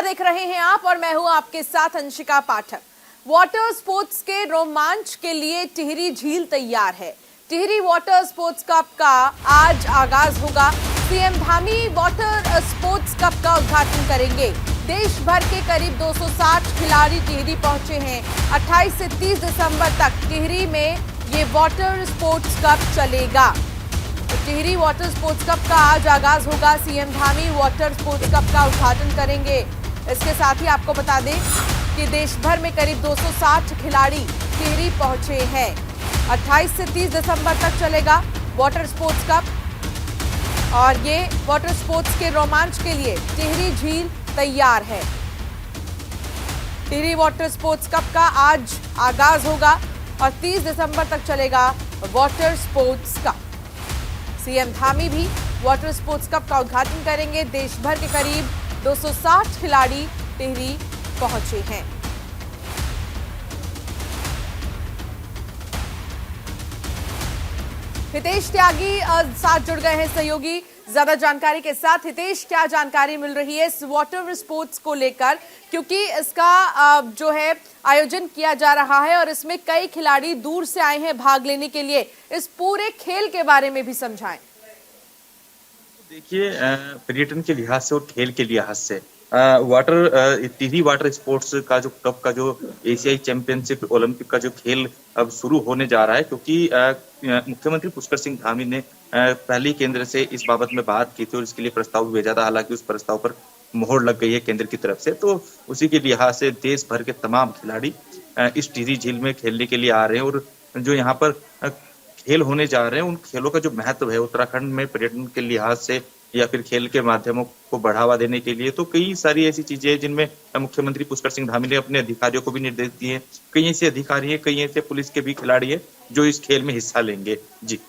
नमस्कार, देख रहे हैं आप और मैं हूं आपके साथ अंशिका पाठक। वाटर स्पोर्ट्स के रोमांच के लिए टिहरी झील तैयार है। टिहरी वाटर स्पोर्ट्स कप का आज आगाज होगा। CM Dhami water sports cup का उद्घाटन करेंगे। देश भर के करीब 260 खिलाड़ी टिहरी पहुंचे हैं। 28 से 30 दिसंबर तक टिहरी में ये वाटर स्पोर्ट्स कप चलेगा। तो टिहरी वाटर स्पोर्ट्स कप का आज आगाज होगा। CM Dhami water sports cup का उद्घाटन करेंगे। इसके साथ ही आपको बता दें कि देश भर में करीब 260 खिलाड़ी टिहरी पहुंचे हैं। 28 से 30 दिसंबर तक चलेगा वाटर स्पोर्ट्स कप और ये वाटर स्पोर्ट्स के रोमांच के लिए टिहरी झील तैयार है। टिहरी वाटर स्पोर्ट्स कप का आज आगाज होगा और 30 दिसंबर तक चलेगा water sports cup. CM Dhami भी वाटर स्पोर्ट्स कप का उद्घाटन करेंगे। देश भर के करीब 260 खिलाड़ी टिहरी पहुंचे हैं। हितेश त्यागी साथ जुड़ गए हैं सहयोगी ज्यादा जानकारी के साथ। हितेश, क्या जानकारी मिल रही है इस वाटर स्पोर्ट्स को लेकर, क्योंकि इसका जो है आयोजन किया जा रहा है और इसमें कई खिलाड़ी दूर से आए हैं भाग लेने के लिए। इस पूरे खेल के बारे में भी समझाएं। देखिए, पर्यटन के लिहाज से और खेल के लिहाज से टिहरी वाटर स्पोर्ट्स का जो कप का जो एशियाई चैंपियनशिप ओलंपिक का जो खेल अब शुरू होने जा रहा है, क्योंकि मुख्यमंत्री पुष्कर सिंह धामी ने पहले ही केंद्र से इस बाबत में बात की थी और इसके लिए प्रस्ताव भेजा था। हालांकि उस प्रस्ताव पर मोहर लग गई है केंद्र की तरफ से, तो उसी के लिहाज से देश भर के तमाम खिलाड़ी इस टिहरी झील में खेलने के लिए आ रहे हैं। और जो यहाँ पर खेल होने जा रहे हैं, उन खेलों का जो महत्व है उत्तराखंड में पर्यटन के लिहाज से या फिर खेल के माध्यमों को बढ़ावा देने के लिए, तो कई सारी ऐसी चीजें हैं जिनमें मुख्यमंत्री पुष्कर सिंह धामी ने अपने अधिकारियों को भी निर्देश दिए हैं। कई ऐसे अधिकारी हैं, कई ऐसे पुलिस के भी खिलाड़ी हैं जो इस खेल में हिस्सा लेंगे। जी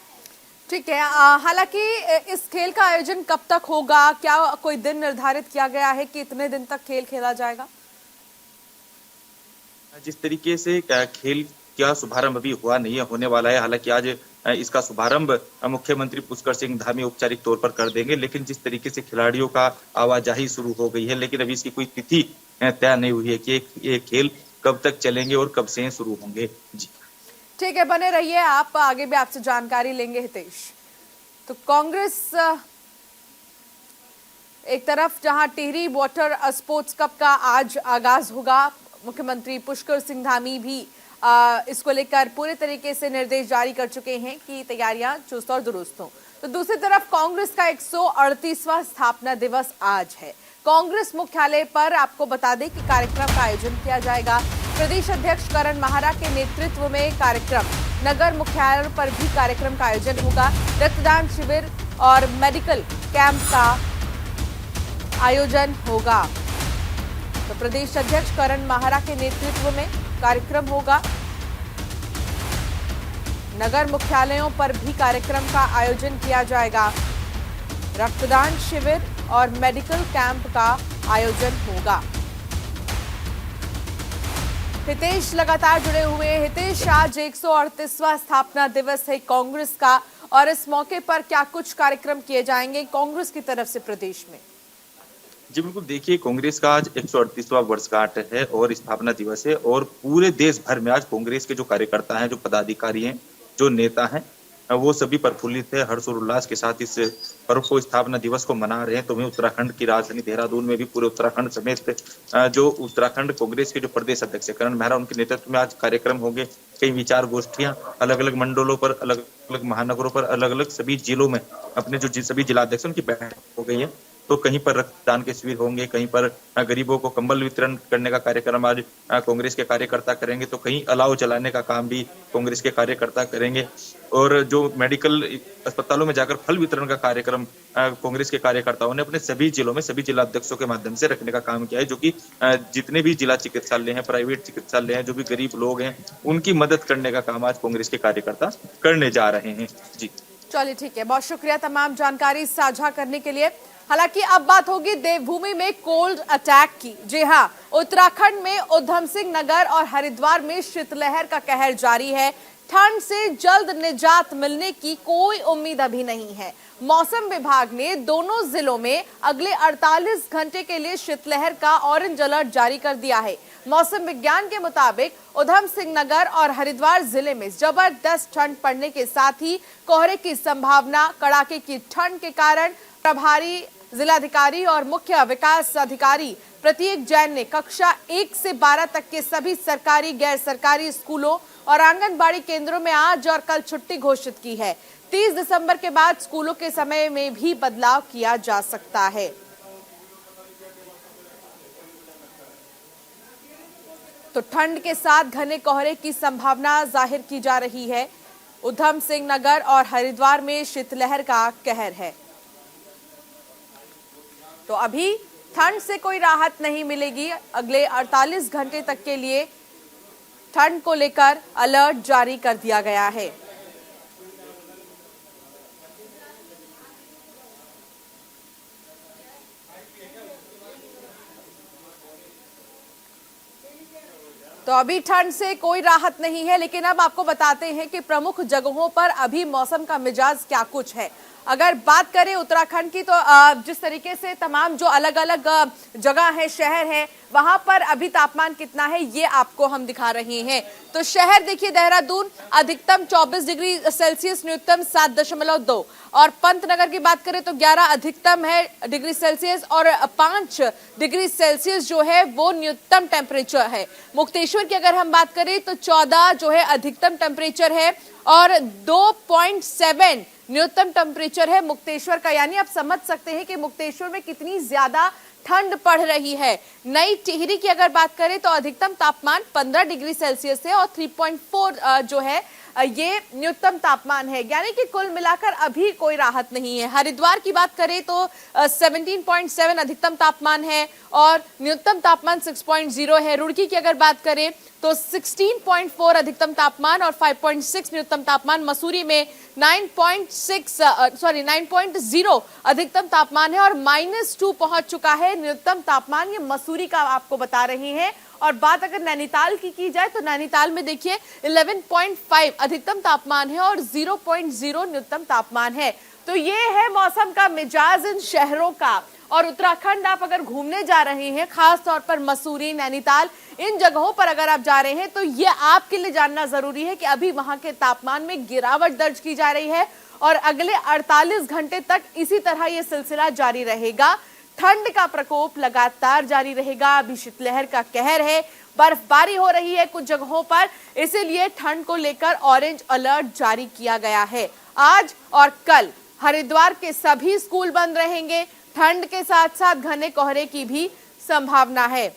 ठीक है। हालांकि इस खेल का आयोजन कब तक होगा, क्या कोई दिन निर्धारित किया गया है कि इतने दिन तक खेल खेला जाएगा? जिस तरीके से खेल का शुभारंभ अभी हुआ नहीं है, होने वाला है। हालांकि आज इसका शुभारंभ मुख्यमंत्री पुष्कर सिंह धामी औपचारिक तौर पर कर देंगे, लेकिन जिस तरीके से खिलाड़ियों का आवाजाही शुरू हो गई है, लेकिन अभी इसकी कोई तिथि तय नहीं हुई है कि ये खेल कब तक चलेंगे और कब से शुरू होंगे। जी ठीक है, बने रहिए आप, आगे भी आपसे जानकारी लेंगे। हितेश, तो कांग्रेस एक तरफ जहां टिहरी वाटर स्पोर्ट्स कप का आज आगाज होगा, मुख्यमंत्री पुष्कर सिंह धामी भी इसको लेकर पूरे तरीके से निर्देश जारी कर चुके हैं कि तैयारियां चुस्त और दुरुस्त हों। तो दूसरी तरफ कांग्रेस का 138वां स्थापना दिवस आज है। कांग्रेस मुख्यालय पर आपको बता दें कि कार्यक्रम का आयोजन किया जाएगा। प्रदेश अध्यक्ष करण माहरा के नेतृत्व में कार्यक्रम, नगर मुख्यालय पर भी कार्यक्रम का आयोजन होगा। रक्तदान शिविर और मेडिकल कैंप का आयोजन होगा। तो प्रदेश अध्यक्ष करण माहरा के नेतृत्व में कार्यक्रम होगा। नगर मुख्यालयों पर भी कार्यक्रम का आयोजन किया जाएगा। रक्तदान शिविर और मेडिकल कैंप का आयोजन होगा। हितेश लगातार जुड़े हुए हैं। हितेश, आज 138वां स्थापना दिवस है कांग्रेस का और इस मौके पर क्या कुछ कार्यक्रम किए जाएंगे कांग्रेस की तरफ से प्रदेश में? जी बिल्कुल, देखिए, कांग्रेस का आज 138वां वर्षगांठ है और स्थापना दिवस है और पूरे देश भर में आज कांग्रेस के जो कार्यकर्ता हैं, जो पदाधिकारी हैं, जो नेता हैं, वो सभी प्रफुल्लित है, हर्ष और उल्लास के साथ इस पर्व को, स्थापना दिवस को मना रहे हैं। तो वहीं उत्तराखंड की राजधानी देहरादून में भी पूरे उत्तराखंड समेत जो उत्तराखंड कांग्रेस के जो प्रदेश अध्यक्ष करण मेहरा, उनके नेतृत्व में आज कार्यक्रम होंगे। कई विचार गोष्ठियां अलग अलग मंडलों पर, अलग अलग महानगरों पर, अलग अलग सभी जिलों में अपने जो सभी जिलाध्यक्ष उनकी बैठक हो गई है। तो कहीं पर रक्तदान के शिविर होंगे, कहीं पर गरीबों को कंबल वितरण करने का कार्यक्रम आज कांग्रेस के कार्यकर्ता करेंगे, तो कहीं अलाव जलाने का काम भी कांग्रेस के कार्यकर्ता करेंगे। और जो मेडिकल अस्पतालों में जाकर फल वितरण का कार्यक्रम कांग्रेस के कार्यकर्ताओं ने अपने सभी जिलों में सभी जिला अध्यक्षों के माध्यम से रखने का काम किया है, जो कि जितने भी जिला चिकित्सालय हैं, प्राइवेट चिकित्सालय हैं, जो भी गरीब लोग हैं, उनकी मदद करने का काम आज कांग्रेस के कार्यकर्ता करने जा रहे हैं। जी चलिए, ठीक है, बहुत शुक्रिया तमाम जानकारी साझा करने के लिए। हालांकि अब बात होगी देवभूमि में कोल्ड अटैक की। जी हां, उत्तराखंड में उधम सिंह नगर और हरिद्वार में शीतलहर का कहर जारी है। ठंड से जल्द निजात मिलने की कोई उम्मीद अभी नहीं है। मौसम विभाग ने दोनों जिलों में अगले 48 घंटे के लिए शीतलहर का ऑरेंज अलर्ट जारी कर दिया है। मौसम विज्ञान के मुताबिक उधम सिंह नगर और हरिद्वार जिले में जबरदस्त ठंड पड़ने के साथ ही कोहरे की संभावना। कड़ाके की ठंड के कारण प्रभारी जिलाधिकारी और मुख्य विकास अधिकारी प्रतीक जैन ने कक्षा 1 से 12 तक के सभी सरकारी गैर सरकारी स्कूलों और आंगनबाड़ी केंद्रों में आज और कल छुट्टी घोषित की है। 30 दिसंबर के बाद स्कूलों के समय में भी बदलाव किया जा सकता है। तो ठंड के साथ घने कोहरे की संभावना जाहिर की जा रही है। उधम सिंह नगर और हरिद्वार में शीतलहर का कहर है। तो अभी ठंड से कोई राहत नहीं मिलेगी। अगले 48 घंटे तक के लिए ठंड को लेकर अलर्ट जारी कर दिया गया है। तो अभी ठंड से कोई राहत नहीं है, लेकिन अब आपको बताते हैं कि प्रमुख जगहों पर अभी मौसम का मिजाज क्या कुछ है। अगर बात करें उत्तराखंड की, तो जिस तरीके से तमाम जो अलग अलग जगह है, शहर है, वहां पर अभी तापमान कितना है ये आपको हम दिखा रहे हैं। तो शहर देखिए, देहरादून अधिकतम 24 डिग्री सेल्सियस, न्यूनतम 7.2, और पंतनगर की बात करें तो 11 अधिकतम है डिग्री सेल्सियस और 5 डिग्री सेल्सियस जो है वो न्यूनतम टेम्परेचर है। मुक्तेश्वर की अगर हम बात करें तो 14 जो है अधिकतम टेम्परेचर है और 2.7 न्यूनतम टेम्परेचर है मुक्तेश्वर का। यानी आप समझ सकते हैं कि मुक्तेश्वर में कितनी ज्यादा ठंड पड़ रही है। नई टिहरी की अगर बात करें तो अधिकतम तापमान 15 डिग्री सेल्सियस है और 3.4 जो है ये न्यूनतम तापमान है। यानी कि कुल मिलाकर अभी कोई राहत नहीं है। हरिद्वार की बात करें तो 17.7 अधिकतम तापमान है और न्यूनतम तापमान 6.0 है। रुड़की की अगर बात करें तो 16.4 अधिकतम तापमान और 5.6 न्यूनतम तापमान। मसूरी में 9.0 अधिकतम तापमान है और -2 पहुंच चुका है न्यूनतम तापमान। ये मसूरी का आपको बता रहे हैं। और बात अगर नैनीताल की जाए तो नैनीताल में देखिए 11.5 अधिकतम तापमान है और 0.0 न्यूनतम तापमान है। तो ये है मौसम का मिजाज इन शहरों का। और उत्तराखंड आप अगर घूमने जा रहे हैं, खास तौर पर मसूरी, नैनीताल, इन जगहों पर अगर आप जा रहे हैं तो ये आपके लिए जानना जरूरी है कि अभी वहां के तापमान में गिरावट दर्ज की जा रही है और अगले 48 घंटे तक इसी तरह ये सिलसिला जारी रहेगा। ठंड का प्रकोप लगातार जारी रहेगा। अभी शीतलहर का कहर है, बर्फबारी हो रही है कुछ जगहों पर, इसीलिए ठंड को लेकर ऑरेंज अलर्ट जारी किया गया है। आज और कल हरिद्वार के सभी स्कूल बंद रहेंगे। ठंड के साथ साथ घने कोहरे की भी संभावना है।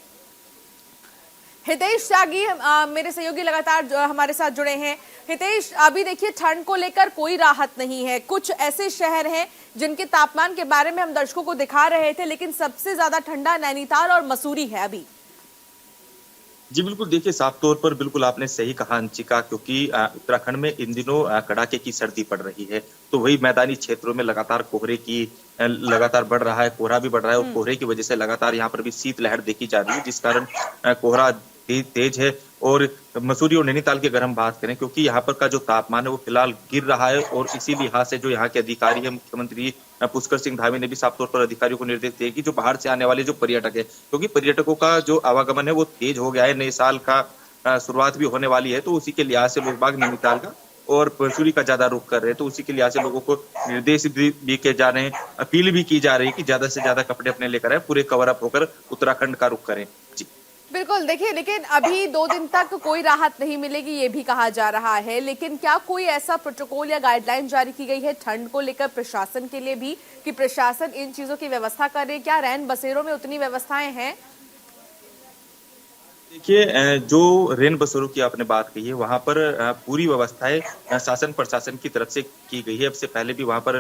हितेश त्यागी मेरे सहयोगी लगातार हमारे साथ जुड़े हैं। हितेश, अभी देखिए ठंड को लेकर कोई राहत नहीं है। कुछ ऐसे शहर हैं जिनके तापमान के बारे में हम दर्शकों को दिखा रहे थे, लेकिन सबसे ज्यादा ठंडा नैनीताल और मसूरी है अभी। जी बिल्कुल, देखिए साफ तौर पर बिल्कुल आपने सही कहा अंशिका, क्योंकि उत्तराखंड में इन दिनों कड़ाके की सर्दी पड़ रही है। तो वही मैदानी क्षेत्रों में लगातार कोहरे की लगातार बढ़ रहा है, कोहरा भी बढ़ रहा है और कोहरे की वजह से लगातार यहाँ पर भी शीतलहर देखी जा रही है, जिस कारण कोहरा तेज है। और मसूरी और नैनीताल की अगर हम बात करें, क्योंकि यहाँ पर का जो तापमान है वो फिलहाल गिर रहा है और इसी लिहाज से जो यहाँ के अधिकारी है, मुख्यमंत्री पुष्कर सिंह धामी ने भी साफ तौर पर अधिकारियों को निर्देश दिए कि जो बाहर से आने वाले जो पर्यटक है, क्योंकि पर्यटकों का जो आवागमन है वो तेज हो गया है, नए साल का शुरुआत भी होने वाली है, तो उसी के लिहाज से लोग बाग नैनीताल का और मसूरी का ज्यादा रुख कर रहे हैं। तो उसी के लिहाज से लोगों को निर्देश भी किए जा रहे हैं, अपील भी की जा रही है कि ज्यादा से ज्यादा कपड़े अपने लेकर आए, पूरे कवर अप होकर उत्तराखंड का रुख करें। जी बिल्कुल, देखिए लेकिन अभी 2 दिन तक कोई राहत नहीं मिलेगी ये भी कहा जा रहा है। लेकिन क्या कोई ऐसा प्रोटोकॉल या गाइडलाइन जारी की गई है ठंड को लेकर प्रशासन के लिए भी कि प्रशासन इन चीजों की व्यवस्था करे? क्या रैन बसेरों में उतनी व्यवस्थाएं हैं? देखिए, जो रेन बसेरों की आपने बात कही है, वहां पर पूरी व्यवस्थाएं शासन प्रशासन की तरफ से की गई है। अब से पहले भी वहां पर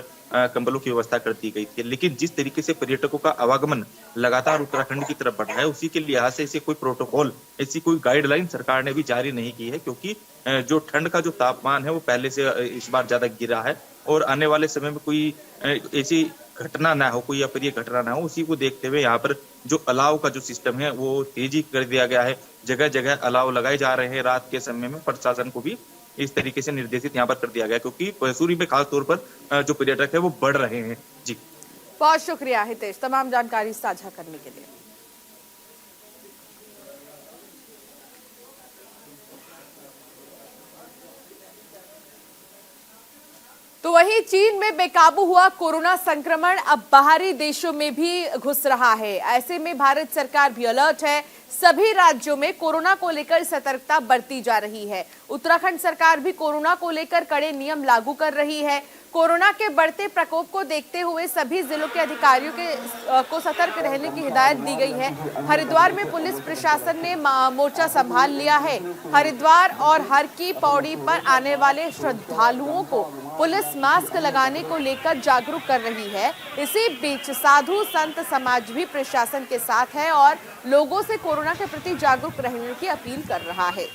कंबलों की व्यवस्था कर दी गई थी, लेकिन जिस तरीके से पर्यटकों का आवागमन लगातार उत्तराखंड की तरफ बढ़ रहा है, उसी के लिहाज से ऐसे कोई प्रोटोकॉल, ऐसी कोई गाइडलाइन सरकार ने भी जारी नहीं की है, क्योंकि जो ठंड का जो तापमान है वो पहले से इस बार ज्यादा गिरा है और आने वाले समय में कोई ऐसी घटना ना हो, कोई अप्रिय घटना ना हो, उसी को देखते हुए यहाँ पर जो अलाव का जो सिस्टम है वो तेजी कर दिया गया है। जगह जगह अलाव लगाए जा रहे हैं। रात के समय में प्रशासन को भी इस तरीके से निर्देशित यहाँ पर कर दिया गया, क्योंकि मसूरी में खास तौर पर जो पर्यटक है वो बढ़ रहे हैं। जी, बहुत शुक्रिया हितेश, तमाम जानकारी साझा करने के लिए। तो वहीं चीन में बेकाबू हुआ कोरोना संक्रमण अब बाहरी देशों में भी घुस रहा है। ऐसे में भारत सरकार भी अलर्ट है। सभी राज्यों में कोरोना को लेकर सतर्कता बरती जा रही है। उत्तराखंड सरकार भी कोरोना को लेकर कड़े नियम लागू कर रही है। कोरोना के बढ़ते प्रकोप को देखते हुए सभी जिलों के अधिकारियों को सतर्क रहने की हिदायत दी गई है। हरिद्वार में पुलिस प्रशासन ने मोर्चा संभाल लिया है। हरिद्वार और हर की पौड़ी पर आने वाले श्रद्धालुओं को पुलिस मास्क लगाने को लेकर जागरूक कर रही है। इसी बीच साधु संत समाज भी प्रशासन के साथ है और लोगों से कोरोना के प्रति जागरूक रहने की अपील कर रहा है।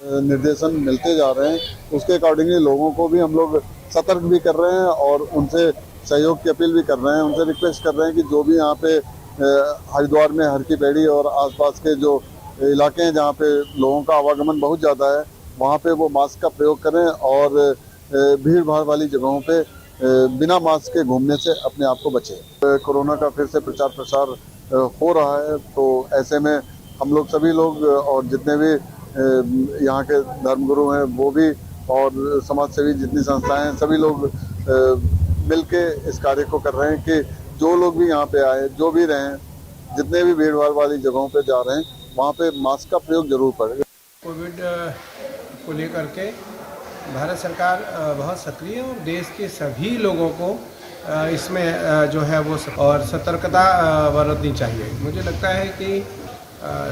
निर्देशन मिलते जा रहे हैं, उसके अकॉर्डिंगली लोगों को भी हम लोग सतर्क भी कर रहे हैं और उनसे सहयोग की अपील भी कर रहे हैं। उनसे रिक्वेस्ट कर रहे हैं कि जो भी यहाँ पे हरिद्वार में हर की पैड़ी और आसपास के जो इलाके हैं जहाँ पे लोगों का आवागमन बहुत ज़्यादा है, वहाँ पे वो मास्क का प्रयोग करें और भीड़ भाड़ वाली जगहों पे बिना मास्क के घूमने से अपने आप को बचें। कोरोना का फिर से प्रचार प्रसार हो रहा है, तो ऐसे में हम लोग सभी लोग और जितने भी यहाँ के धर्मगुरु हैं वो भी और समाज सेवी जितनी संस्थाएं हैं, सभी लोग मिलके इस कार्य को कर रहे हैं कि जो लोग भी यहाँ पे आए, जो भी रहें, जितने भी भीड़ भाड़ वाली जगहों पे जा रहे हैं, वहाँ पे मास्क का प्रयोग जरूर करें। कोविड को लेकर के भारत सरकार बहुत सक्रिय है और देश के सभी लोगों को इसमें जो है वो और सतर्कता बरतनी चाहिए। मुझे लगता है कि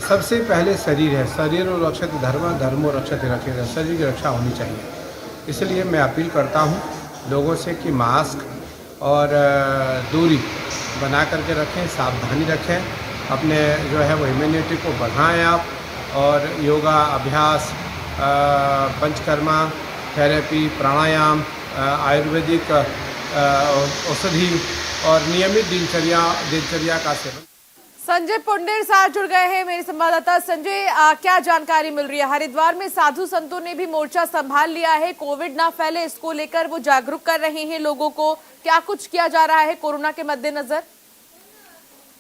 सबसे पहले शरीर है, शरीर और रक्षित धर्मो रक्षित रक्षित, शरीर की रक्षा होनी चाहिए। इसलिए मैं अपील करता हूँ लोगों से कि मास्क और दूरी बना करके रखें, सावधानी रखें, अपने जो है वो इम्यूनिटी को बढ़ाएं आप, और योगा अभ्यास, पंचकर्मा थेरेपी, प्राणायाम, आयुर्वेदिक औषधि और नियमित दिनचर्या का सेवन। संजय पुंडेर साथ जुड़ गए हैं मेरे संवाददाता। संजय, क्या जानकारी मिल रही है? हरिद्वार में साधु संतों ने भी मोर्चा संभाल लिया है, कोविड ना फैले इसको लेकर वो जागरूक कर रहे हैं लोगों को। क्या कुछ किया जा रहा है कोरोना के मद्देनजर?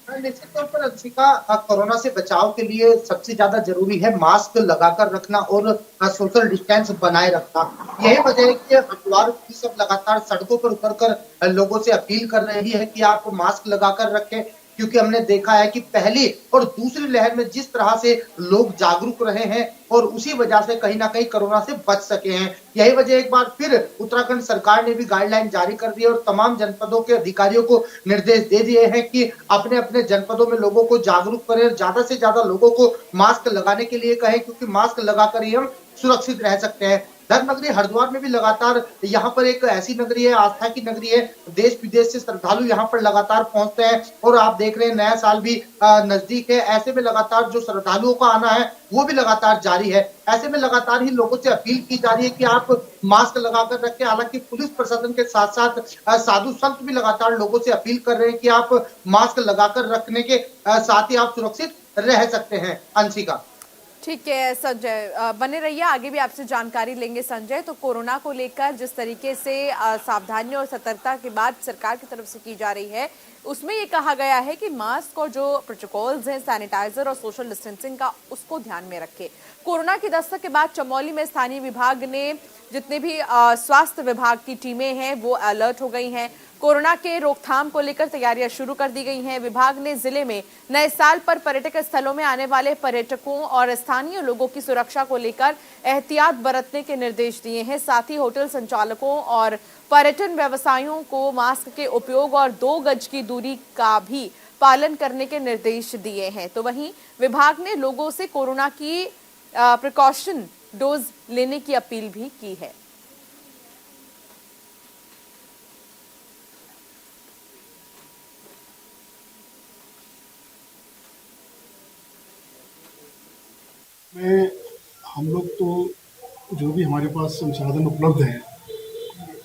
निश्चित तौर पर अंशिका, कोरोना से बचाव के लिए सबसे ज्यादा जरूरी है मास्क लगाकर रखना और सोशल डिस्टेंस बनाए रखना। यही वजह है कि हरिद्वार पुलिस अब लगातार सड़कों पर उतरकर लोगों से अपील कर रही है कि आप मास्क लगाकर रखें, क्योंकि हमने देखा है कि पहली और दूसरी लहर में जिस तरह से लोग जागरूक रहे हैं और उसी वजह से कहीं ना कहीं कोरोना से बच सके हैं। यही वजह एक बार फिर उत्तराखंड सरकार ने भी गाइडलाइन जारी कर दी है और तमाम जनपदों के अधिकारियों को निर्देश दे दिए हैं कि अपने अपने जनपदों में लोगों को जागरूक करें और ज्यादा से ज्यादा लोगों को मास्क लगाने के लिए कहें, क्योंकि मास्क लगाकर ही हम सुरक्षित रह सकते हैं। धर्म नगरी हरिद्वार में भी लगातार यहाँ पर एक ऐसी नगरी है, आस्था की नगरी है, देश विदेश से श्रद्धालु यहाँ पर लगातार पहुंचते हैं और आप देख रहे हैं नया साल भी नजदीक है। ऐसे में लगातार जो श्रद्धालुओं का आना है वो भी लगातार जारी है। ऐसे में लगातार ही लोगों से अपील की जा रही है कि आप मास्क लगाकर रखें। हालांकि पुलिस प्रशासन के साथ साथ साधु संत भी लगातार लोगों से अपील कर रहे हैं कि आप मास्क लगाकर रखने के साथ ही आप सुरक्षित रह सकते हैं। अंशिका, ठीक है संजय, बने रहिए, आगे भी आपसे जानकारी लेंगे। संजय, तो कोरोना को लेकर जिस तरीके से सावधानी और सतर्कता की बात सरकार की तरफ से की जा रही है, उसमें ये कहा गया है कि मास्क और जो प्रोटोकॉल्स हैं, सैनिटाइजर और सोशल डिस्टेंसिंग का, उसको ध्यान में रखें। कोरोना की दस्तक के बाद चमोली में स्थानीय विभाग ने जितने भी स्वास्थ्य विभाग की टीमें हैं वो अलर्ट हो गई हैं। कोरोना के रोकथाम को लेकर तैयारियां शुरू कर दी गई हैं। विभाग ने जिले में नए साल पर पर्यटक स्थलों में आने वाले पर्यटकों और स्थानीय लोगों की सुरक्षा को लेकर एहतियात बरतने के निर्देश दिए हैं। साथ ही होटल संचालकों और पर्यटन व्यवसायियों को मास्क के उपयोग और 2 गज की दूरी का भी पालन करने के निर्देश दिए हैं। तो वहीं विभाग ने लोगों से कोरोना की प्रिकॉशन डोज लेने की अपील भी की है। में हम लोग तो जो भी हमारे पास संसाधन उपलब्ध हैं,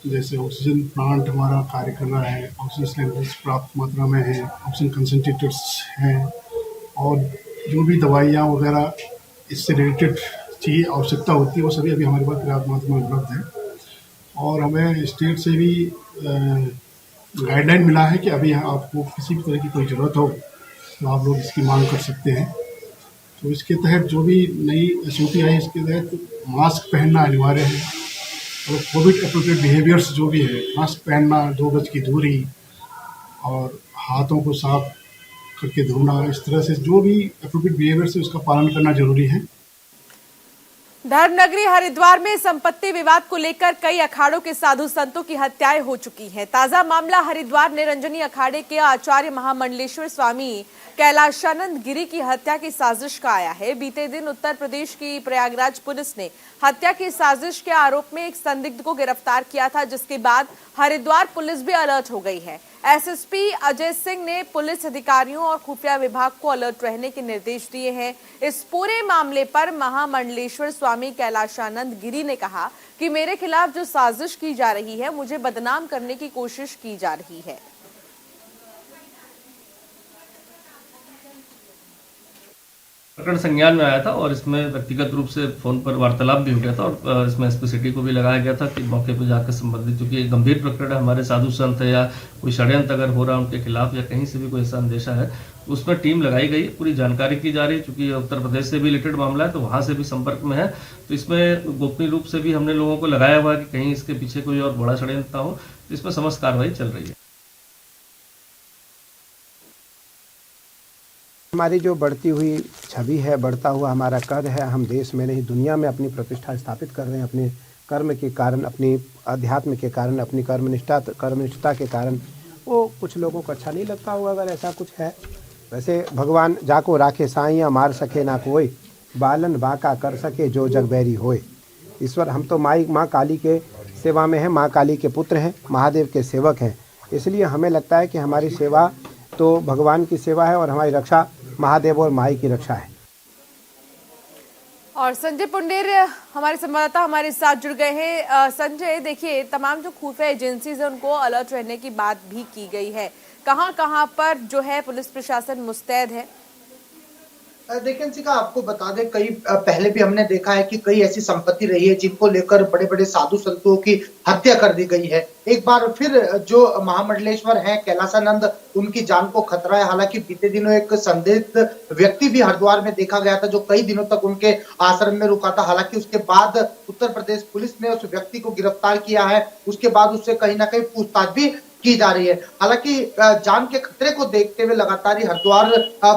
जैसे ऑक्सीजन प्लांट हमारा कार्य कर रहा है, ऑक्सीजन सिलेंडर्स पर्याप्त मात्रा में है, ऑक्सीजन कंसंट्रेटर्स हैं, और जो भी दवाइयाँ वगैरह इससे रिलेटेड चाहिए आवश्यकता होती है वो सभी अभी हमारे पास पर्याप्त मात्रा में उपलब्ध है। और हमें स्टेट से भी गाइडलाइन मिला है कि अभी आपको किसी भी तरह की कोई ज़रूरत हो तो आप लोग इसकी मांग कर सकते हैं। तो इसके तहत जो भी नई SOP आई, इसके तहत मास्क पहनना अनिवार्य है और कोविड एप्रोप्रिएट बिहेवियर्स जो भी है, मास्क पहनना, 2 गज की दूरी और हाथों को साफ करके धोना, इस तरह से जो भी एप्रोप्रिएट बिहेवियर्स है उसका पालन करना जरूरी है। धर्मनगरी हरिद्वार में संपत्ति विवाद को लेकर कई अखाड़ों के साधु संतों की हत्याएं हो चुकी हैं। ताजा मामला हरिद्वार निरंजनी अखाड़े के आचार्य महामंडलेश्वर स्वामी कैलाशानंद गिरी की हत्या की साजिश का आया है। बीते दिन उत्तर प्रदेश की प्रयागराज पुलिस ने हत्या की साजिश के आरोप में एक संदिग्ध को गिरफ्तार किया था, जिसके बाद हरिद्वार पुलिस भी अलर्ट हो गई है। SSP अजय सिंह ने पुलिस अधिकारियों और खुफिया विभाग को अलर्ट रहने के निर्देश दिए हैं। इस पूरे मामले पर महामंडलेश्वर स्वामी कैलाशानंद गिरी ने कहा कि मेरे खिलाफ जो साजिश की जा रही है, मुझे बदनाम करने की कोशिश की जा रही है। प्रकरण संज्ञान में आया था और इसमें व्यक्तिगत रूप से फोन पर वार्तालाप भी हो गया था और इसमें SP सिटी को भी लगाया गया था कि मौके पर जाकर संबंधित, क्योंकि गंभीर प्रकरण है, हमारे साधु संत है या कोई षड्यंत्र अगर हो रहा है उनके खिलाफ या कहीं से भी कोई ऐसा अंदेशा है, उसमें टीम लगाई गई, पूरी जानकारी की जा रही है। चूंकि उत्तर प्रदेश से भी रिलेटेड मामला है तो वहां से भी संपर्क में है, तो इसमें गोपनीय रूप से भी हमने लोगों को लगाया हुआ है कि कहीं इसके पीछे कोई और बड़ा षड्यंत्र हो, तो इसमें समस्त कार्रवाई चल रही है। हमारी जो बढ़ती हुई छवि है, बढ़ता हुआ हमारा कद है, हम देश में नहीं दुनिया में अपनी प्रतिष्ठा स्थापित कर रहे हैं अपने कर्म के कारण, अपनी अध्यात्म के कारण, अपनी कर्मनिष्ठता के कारण। वो कुछ लोगों को अच्छा नहीं लगता होगा अगर ऐसा कुछ है। वैसे भगवान जाको राखे साइयाँ मार सके ना कोई, बालन बाका कर सके जो जग बैरी होए। ईश्वर, हम तो माँ काली के सेवा में हैं, माँ काली के पुत्र हैं, महादेव के सेवक हैं, इसलिए हमें लगता है कि हमारी सेवा तो भगवान की सेवा है और हमारी रक्षा महादेव और माई की रक्षा है। और संजय पुंडेर हमारे संवाददाता हमारे साथ जुड़ गए हैं। संजय, देखिए, तमाम जो खुफिया एजेंसीज है उनको अलर्ट रहने की बात भी की गई है, कहां पर जो है पुलिस प्रशासन मुस्तैद है? देखिए अंशिका, आपको बता दें, कई पहले भी हमने देखा है कि कई ऐसी संपत्ति रही है जिनको लेकर बड़े बड़े साधु संतों की हत्या कर दी गई है। एक बार फिर जो महामंडलेश्वर हैं कैलाशानंद, उनकी जान को खतरा है। हालांकि बीते दिनों एक संदिग्ध व्यक्ति भी हरिद्वार में देखा गया था जो कई दिनों तक उनके आश्रम में रुका था। हालांकि उसके बाद उत्तर प्रदेश पुलिस ने उस व्यक्ति को गिरफ्तार किया है, उसके बाद उससे कहीं ना कहीं पूछताछ भी की जा रही है। हालांकि जान के खतरे को देखते हुए लगातार ही हरिद्वार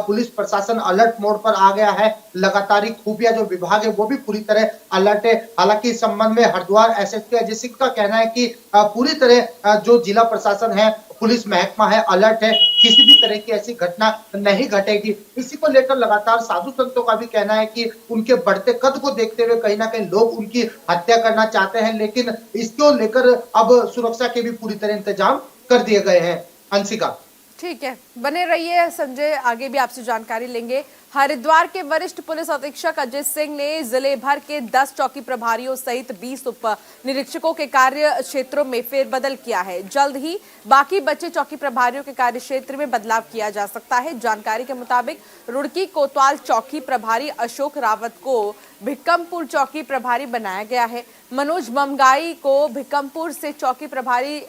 पुलिस प्रशासन अलर्ट मोड पर आ गया है। लगातार ही खुफिया जो विभाग है वो भी पूरी तरह अलर्ट है। हालांकि इस संबंध में हरिद्वार SSP अजय सिंह का कहना है कि पूरी तरह जो जिला प्रशासन है, पुलिस महकमा है, अलर्ट है, किसी भी तरह की ऐसी घटना नहीं घटेगी। इसी को लेकर लगातार साधु संतों का भी कहना है कि उनके बढ़ते कद को देखते हुए कहीं ना कहीं लोग उनकी हत्या करना चाहते हैं, लेकिन इसको लेकर अब सुरक्षा के भी पूरी तरह इंतजाम कर दिए गए हैं। अंशिका, ठीक है, बने रहिए संजय, आगे भी आपसे जानकारी लेंगे। हरिद्वार के वरिष्ठ पुलिस अधीक्षक अजय सिंह ने जिले भर के 10 चौकी प्रभारियों सहित 20 उप निरीक्षकों के कार्य क्षेत्रों में फेरबदल किया है। जल्द ही बाकी बचे चौकी प्रभारियों के कार्य क्षेत्र में बदलाव किया जा सकता है। जानकारी के मुताबिक रुड़की कोतवाल चौकी प्रभारी अशोक रावत को भिक्कमपुर चौकी प्रभारी बनाया गया है। मनोज ममगाई को भिक्कमपुर से चौकी प्रभारी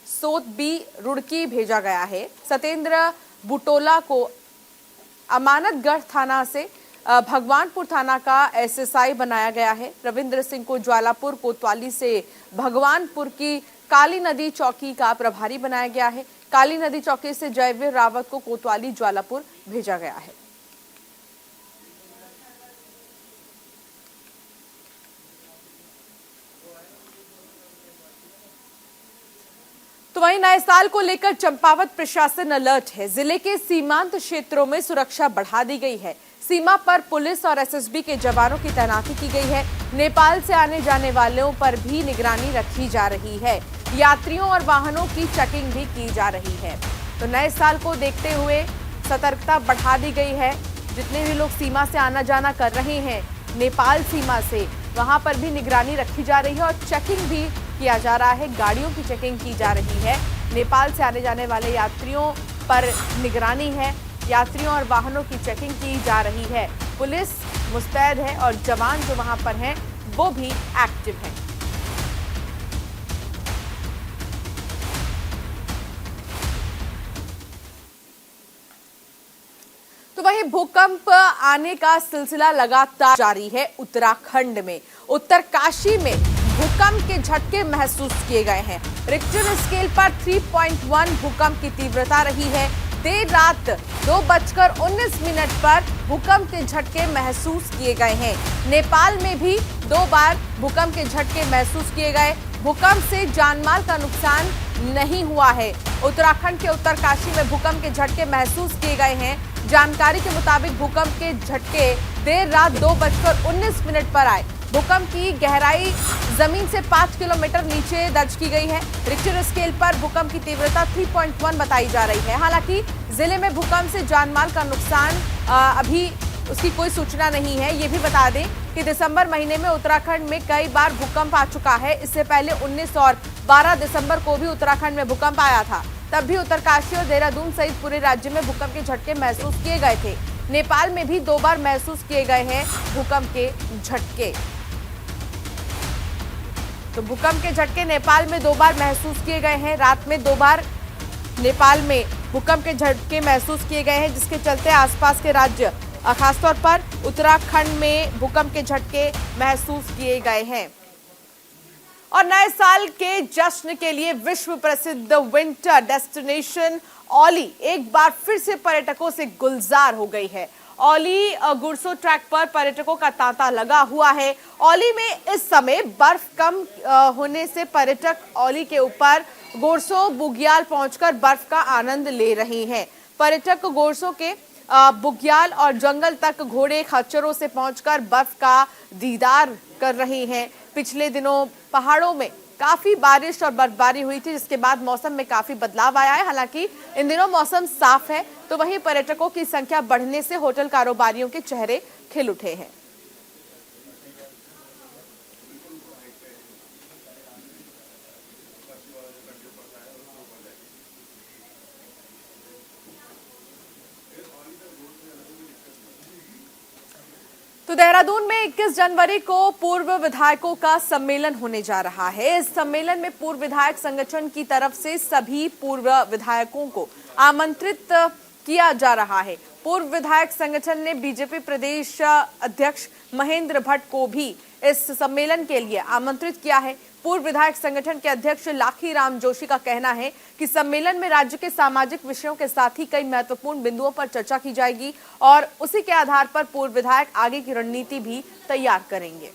सोत बी रुड़की भेजा गया है। सत्येंद्र बुटोला को अमानतगढ़ थाना से भगवानपुर थाना का SSI बनाया गया है। रविंद्र सिंह को ज्वालापुर कोतवाली से भगवानपुर की काली नदी चौकी का प्रभारी बनाया गया है। काली नदी चौकी से जयवीर रावत को कोतवाली ज्वालापुर भेजा गया है। तो वहीं नए साल को लेकर चंपावत प्रशासन अलर्ट है। जिले के सीमांत क्षेत्रों में सुरक्षा बढ़ा दी गई है। सीमा पर पुलिस और SSB के जवानों की तैनाती की गई है। नेपाल से आने जाने वालों पर भी निगरानी रखी जा रही है। यात्रियों और वाहनों की चेकिंग भी की जा रही है। तो नए साल को देखते हुए सतर्कता बढ़ा दी गई है। जितने भी लोग सीमा से आना जाना कर रहे हैं नेपाल सीमा से, वहां पर भी निगरानी रखी जा रही है और चेकिंग भी किया जा रहा है, गाड़ियों की चेकिंग की जा रही है। नेपाल से आने जाने वाले यात्रियों पर निगरानी है, यात्रियों और वाहनों की चेकिंग की जा रही है। पुलिस मुस्तैद है और जवान जो वहां पर हैं वो भी एक्टिव हैं। तो वहीं भूकंप आने का सिलसिला लगातार जारी है। उत्तराखंड में उत्तरकाशी में भूकंप के झटके महसूस किए गए हैं। रिक्टर स्केल पर 3.1 भूकंप की तीव्रता रही है। देर रात 2:19 पर भूकंप के झटके महसूस किए गए हैं। नेपाल में भी 2 बार भूकंप के झटके महसूस किए गए। भूकंप से जानमाल का नुकसान नहीं हुआ है। उत्तराखंड के उत्तरकाशी में भूकंप के झटके महसूस किए गए हैं। जानकारी के मुताबिक भूकंप के झटके देर रात 2:19 पर आए। भूकंप की गहराई जमीन से 5 किलोमीटर नीचे दर्ज की गई है। रिक्टर स्केल पर भूकंप की तीव्रता 3.1 बताई जा रही है। हालांकि जिले में भूकंप से जानमाल का नुकसान अभी उसकी कोई सूचना नहीं है। ये भी बता दें कि दिसंबर महीने में उत्तराखंड में कई बार भूकंप आ चुका है। इससे पहले 19 और 12 दिसंबर को भी उत्तराखंड में भूकंप आया था। तब भी उत्तरकाशी और देहरादून सहित पूरे राज्य में भूकंप के झटके महसूस किए गए थे। नेपाल में भी 2 बार महसूस किए गए हैं भूकंप के झटके। तो भूकंप के झटके नेपाल में 2 बार महसूस किए गए हैं। रात में 2 बार नेपाल में भूकंप के झटके महसूस किए गए हैं, जिसके चलते आसपास के राज्य खासतौर पर उत्तराखंड में भूकंप के झटके महसूस किए गए हैं। और नए साल के जश्न के लिए विश्व प्रसिद्ध विंटर डेस्टिनेशन औली एक बार फिर से पर्यटकों से गुलजार हो गई है। औली गुरसो ट्रैक पर पर्यटकों का तांता लगा हुआ है। औली में इस समय बर्फ कम होने से पर्यटक औली के ऊपर गोरसो बुग्याल पहुंचकर बर्फ का आनंद ले रहे हैं। पर्यटक गोरसो के बुग्याल और जंगल तक घोड़े खच्चरों से पहुंचकर बर्फ का दीदार कर रहे हैं। पिछले दिनों पहाड़ों में काफी बारिश और बर्फबारी हुई थी, जिसके बाद मौसम में काफी बदलाव आया है। हालांकि इन दिनों मौसम साफ है, तो वहीं पर्यटकों की संख्या बढ़ने से होटल कारोबारियों के चेहरे खिल उठे हैं। तो देहरादून में 21 जनवरी को पूर्व विधायकों का सम्मेलन होने जा रहा है। इस सम्मेलन में पूर्व विधायक संगठन की तरफ से सभी पूर्व विधायकों को आमंत्रित किया जा रहा है। पूर्व विधायक संगठन ने बीजेपी प्रदेश अध्यक्ष महेंद्र भट्ट को भी इस सम्मेलन के लिए आमंत्रित किया है। पूर्व विधायक संगठन के अध्यक्ष लाखी राम जोशी का कहना है कि सम्मेलन में राज्य के सामाजिक विषयों के साथ ही कई महत्वपूर्ण बिंदुओं पर चर्चा की जाएगी और उसी के आधार पर पूर्व विधायक आगे की रणनीति भी तैयार करेंगे।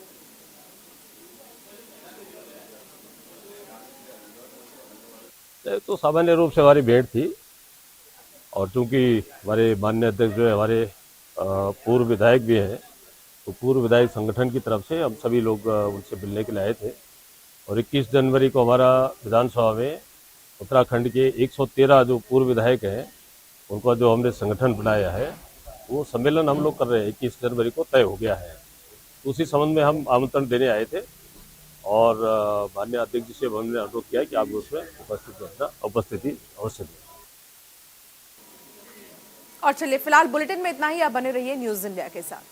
तो सामान्य रूप से हमारी भेंट थी और चूंकि हमारे माननीय अध्यक्ष जो है हमारे पूर्व विधायक भी हैं, तो पूर्व विधायक संगठन की तरफ से हम सभी लोग उनसे मिलने के लिए आए थे। और 21 जनवरी को हमारा विधानसभा में उत्तराखंड के 113 जो पूर्व विधायक हैं उनका जो हमने संगठन बनाया है वो सम्मेलन हम लोग कर रहे हैं। 21 जनवरी को तय हो गया है। उसी संबंध में हम आमंत्रण देने आए थे और माननीय अध्यक्ष जी से हमने अनुरोध किया कि आप उसमें उपस्थिति अवश्य दें। और चलिए फिलहाल बुलेटिन में इतना ही। आप बने रहिए न्यूज़ इंडिया के साथ।